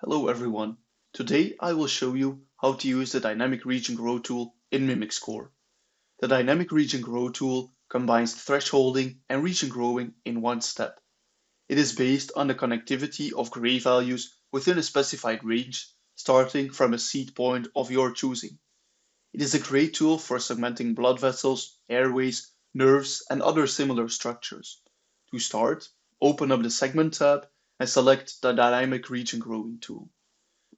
Hello everyone. Today I will show you how to use the Dynamic Region Grow tool in Mimics Core. The Dynamic Region Grow tool combines thresholding and region growing in one step. It is based on the connectivity of gray values within a specified range, starting from a seed point of your choosing. It is a great tool for segmenting blood vessels, airways, nerves, and other similar structures. To start, open up the Segment tab and select the Dynamic Region Growing tool.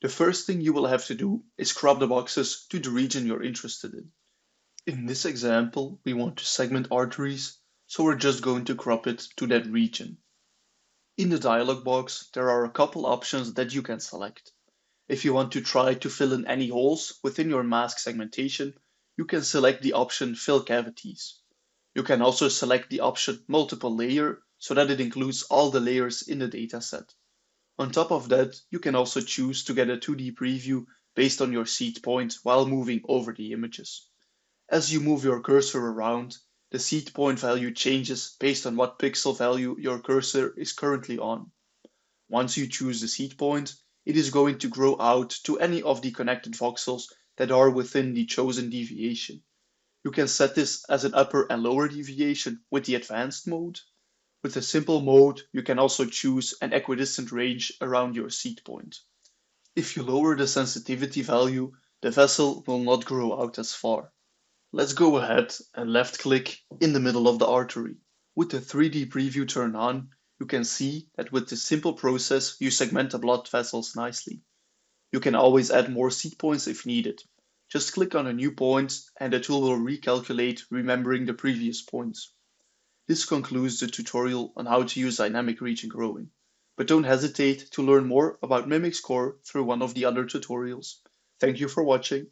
The first thing you will have to do is crop the boxes to the region you're interested in. In this example, we want to segment arteries, so we're just going to crop it to that region. In the dialog box, there are a couple options that you can select. If you want to try to fill in any holes within your mask segmentation, you can select the option Fill Cavities. You can also select the option Multiple Layer so that it includes all the layers in the dataset. On top of that, you can also choose to get a 2D preview based on your seed point while moving over the images. As you move your cursor around, the seed point value changes based on what pixel value your cursor is currently on. Once you choose the seed point, it is going to grow out to any of the connected voxels that are within the chosen deviation. You can set this as an upper and lower deviation with the advanced mode. With the simple mode, you can also choose an equidistant range around your seed point. If you lower the sensitivity value, the vessel will not grow out as far. Let's go ahead and left click in the middle of the artery. With the 3D preview turned on, you can see that with this simple process you segment the blood vessels nicely. You can always add more seed points if needed. Just click on a new point and the tool will recalculate remembering the previous points. This concludes the tutorial on how to use dynamic region growing. But don't hesitate to learn more about Mimics Core through one of the other tutorials. Thank you for watching.